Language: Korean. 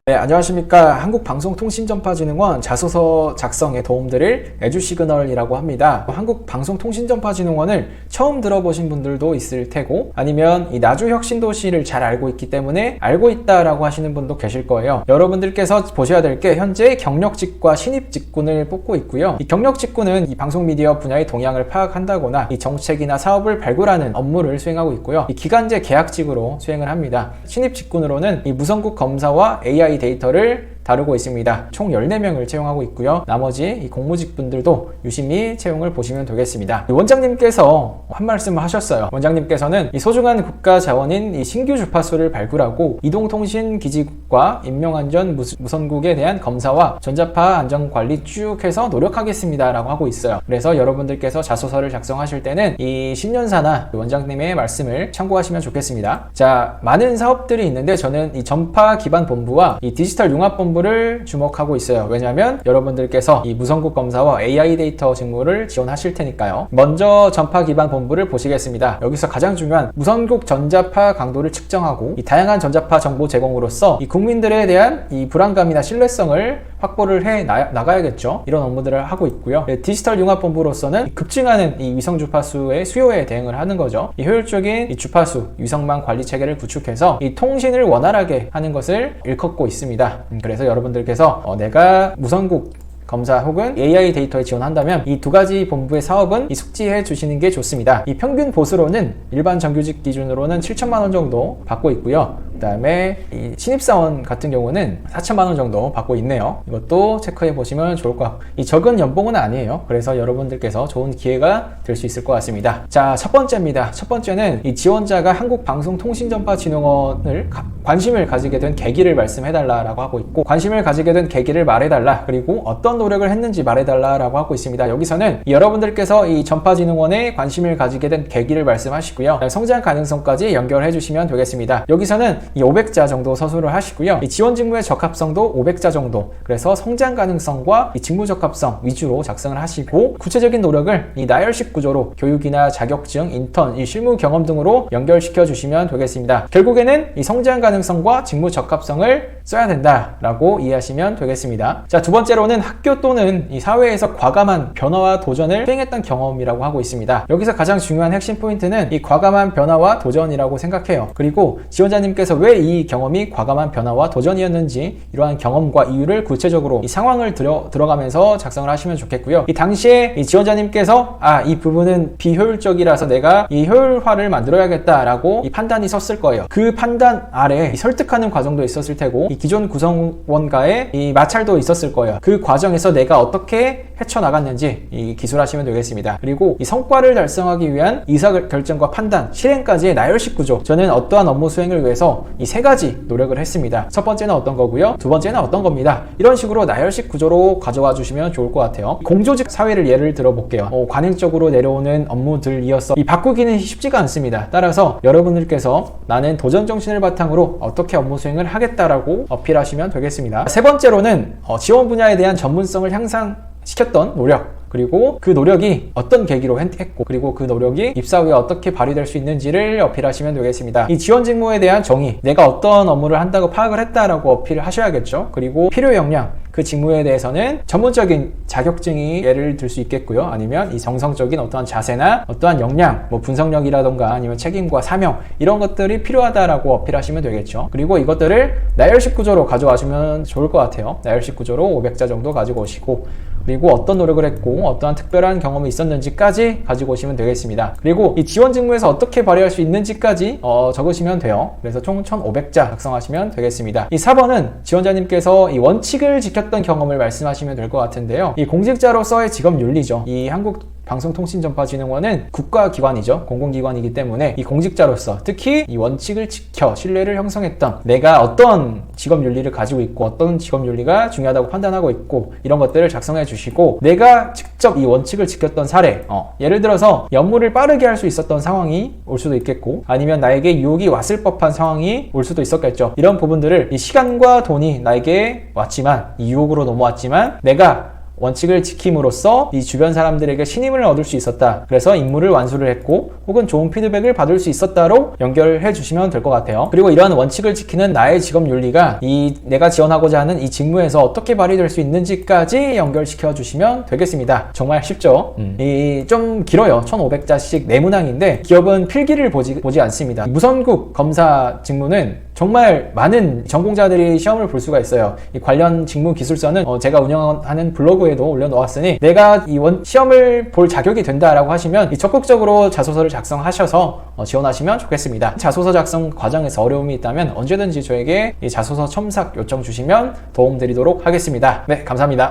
네, 안녕하십니까. 한국방송통신전파진흥원 자소서 작성에 도움드릴 에듀시그널이라고 합니다. 한국방송통신전파진흥원을 처음 들어보신 분들도 있을 테고, 아니면 이 나주혁신도시를 잘 알고 있기 때문에 알고 있다라고 하시는 분도 계실 거예요. 여러분들께서 보셔야 될 게 현재 경력직과 신입직군을 뽑고 있고요. 이 경력직군은 이 방송미디어 분야의 동향을 파악한다거나 이 정책이나 사업을 발굴하는 업무를 수행하고 있고요. 이 기간제 계약직으로 수행을 합니다. 신입직군으로는 이 무선국 검사와 AI 데이터를 다루고 있습니다. 총 14명을 채용하고 있고요. 나머지 이 공무직분들도 유심히 채용을 보시면 되겠습니다. 원장님께서 한 말씀을 하셨어요. 원장님께서는 이 소중한 국가 자원인 이 신규 주파수를 발굴하고 이동통신기지국과 인명안전 무선국에 대한 검사와 전자파 안전관리 쭉 해서 노력하겠습니다 라고 하고 있어요. 그래서 여러분들께서 자소서를 작성하실 때는 이 신년사나 원장님의 말씀을 참고하시면 좋겠습니다. 자, 많은 사업들이 있는데 저는 이 전파 기반 본부와 이 디지털 융합 본부를 주목하고 있어요. 왜냐하면 여러분들께서 이 무선국 검사와 AI 데이터 직무를 지원하실 테니까요. 먼저 전파 기반 본부를 보시겠습니다. 여기서 가장 중요한 무선국 전자파 강도를 측정하고 이 다양한 전자파 정보 제공으로서 이 국민들에 대한 이 불안감이나 신뢰성을 확보를 해 나가야겠죠. 이런 업무들을 하고 있고요. 디지털 융합 본부로서는 급증하는 이 위성 주파수의 수요에 대응을 하는 거죠. 이 효율적인 이 주파수 위성망 관리 체계를 구축해서 이 통신을 원활하게 하는 것을 일컫고 있습니다. 그래서 여러분들께서 내가 무선국 검사 혹은 AI 데이터에 지원한다면 이 두 가지 본부의 사업은 숙지해 주시는 게 좋습니다. 이 평균 보수로는 일반 정규직 기준으로는 7천만 원 정도 받고 있고요. 그 다음에 이 신입사원 같은 경우는 4천만 원 정도 받고 있네요. 이것도 체크해 보시면 좋을 것 같고, 이 적은 연봉은 아니에요. 그래서 여러분들께서 좋은 기회가 될 수 있을 것 같습니다. 자, 첫 번째입니다. 첫 번째는 이 지원자가 한국방송통신전파진흥원을 관심을 가지게 된 계기를 말씀해 달라라고 하고 있고, 관심을 가지게 된 계기를 말해 달라, 그리고 어떤 노력을 했는지 말해 달라라고 하고 있습니다. 여기서는 여러분들께서 이 전파진흥원에 관심을 가지게 된 계기를 말씀하시고요. 성장 가능성까지 연결해 주시면 되겠습니다. 여기서는 이 500자 정도 서술을 하시고요. 이 지원 직무의 적합성도 500자 정도, 그래서 성장 가능성과 이 직무 적합성 위주로 작성을 하시고, 구체적인 노력을 이 나열식 구조로 교육이나 자격증, 인턴, 이 실무 경험 등으로 연결시켜 주시면 되겠습니다. 결국에는 이 성장 가능성과 직무 적합성을 써야 된다라고 이해하시면 되겠습니다. 자, 두 번째로는 학교 또는 이 사회에서 과감한 변화와 도전을 수행했던 경험이라고 하고 있습니다. 여기서 가장 중요한 핵심 포인트는 이 과감한 변화와 도전이라고 생각해요. 그리고 지원자님께서 왜 이 경험이 과감한 변화와 도전이었는지 이러한 경험과 이유를 구체적으로 이 상황을 들어가면서 작성을 하시면 좋겠고요. 이 당시에 이 지원자님께서 이 부분은 비효율적이라서 내가 이 효율화를 만들어야겠다라고 이 판단이 섰을 거예요. 그 판단 아래 이 설득하는 과정도 있었을 테고, 이 기존 구성원과의 이 마찰도 있었을 거예요. 그 과정에서 내가 어떻게 헤쳐나갔는지 이 기술하시면 되겠습니다. 그리고 이 성과를 달성하기 위한 의사결정과 판단, 실행까지의 나열식 구조, 저는 어떠한 업무 수행을 위해서 이 세 가지 노력을 했습니다. 첫 번째는 어떤 거고요, 두 번째는 어떤 겁니다. 이런 식으로 나열식 구조로 가져와 주시면 좋을 것 같아요. 공조직 사회를 예를 들어 볼게요. 관행적으로 내려오는 업무들이어서 이 바꾸기는 쉽지가 않습니다. 따라서 여러분들께서 나는 도전 정신을 바탕으로 어떻게 업무 수행을 하겠다라고 어필하시면 되겠습니다. 세 번째로는 지원 분야에 대한 전문성을 향상시켰던 노력, 그리고 그 노력이 어떤 계기로 했고, 그리고 그 노력이 입사 후에 어떻게 발휘될 수 있는지를 어필하시면 되겠습니다. 이 지원 직무에 대한 정의, 내가 어떤 업무를 한다고 파악을 했다라고 어필을 하셔야겠죠. 그리고 필요 역량, 그 직무에 대해서는 전문적인 자격증이 예를 들 수 있겠고요. 아니면 이 정성적인 어떠한 자세나 어떠한 역량, 분석력이라던가 아니면 책임과 사명, 이런 것들이 필요하다라고 어필하시면 되겠죠. 그리고 이것들을 나열식 구조로 가져와주면 좋을 것 같아요. 나열식 구조로 500자 정도 가지고 오시고, 그리고 어떤 노력을 했고 어떠한 특별한 경험이 있었는지까지 가지고 오시면 되겠습니다. 그리고 이 지원 직무에서 어떻게 발휘할 수 있는지까지 적으시면 돼요. 그래서 총 1500자 작성하시면 되겠습니다. 이 4번은 지원자님께서 이 원칙을 지켰던 경험을 말씀하시면 될 것 같은데요. 이 공직자로서의 직업윤리죠. 이 한국방송통신전파진흥원은 국가기관이죠. 공공기관이기 때문에 이 공직자로서 특히 이 원칙을 지켜 신뢰를 형성했던, 내가 어떤 직업윤리를 가지고 있고 어떤 직업윤리가 중요하다고 판단하고 있고, 이런 것들을 작성해 주시고, 내가 직접 이 원칙을 지켰던 사례, 예를 들어서 업무를 빠르게 할 수 있었던 상황이 올 수도 있겠고, 아니면 나에게 유혹이 왔을 법한 상황이 올 수도 있었겠죠. 이런 부분들을 이 시간과 돈이 나에게 왔지만, 이 유혹으로 넘어왔지만 내가 원칙을 지킴으로써 이 주변 사람들에게 신임을 얻을 수 있었다. 그래서 임무를 완수를 했고 혹은 좋은 피드백을 받을 수 있었다로 연결해 주시면 될 것 같아요. 그리고 이러한 원칙을 지키는 나의 직업 윤리가 이 내가 지원하고자 하는 이 직무에서 어떻게 발휘될 수 있는지까지 연결시켜 주시면 되겠습니다. 정말 쉽죠? 이 좀 길어요. 1500자씩 네문항인데 기업은 필기를 보지 않습니다. 무선국 검사 직무는 정말 많은 전공자들이 시험을 볼 수가 있어요. 이 관련 직무 기술서는 제가 운영하는 블로그에도 올려놓았으니 내가 이 시험을 볼 자격이 된다라고 하시면 적극적으로 자소서를 작성하셔서 지원하시면 좋겠습니다. 자소서 작성 과정에서 어려움이 있다면 언제든지 저에게 이 자소서 첨삭 요청 주시면 도움드리도록 하겠습니다. 네, 감사합니다.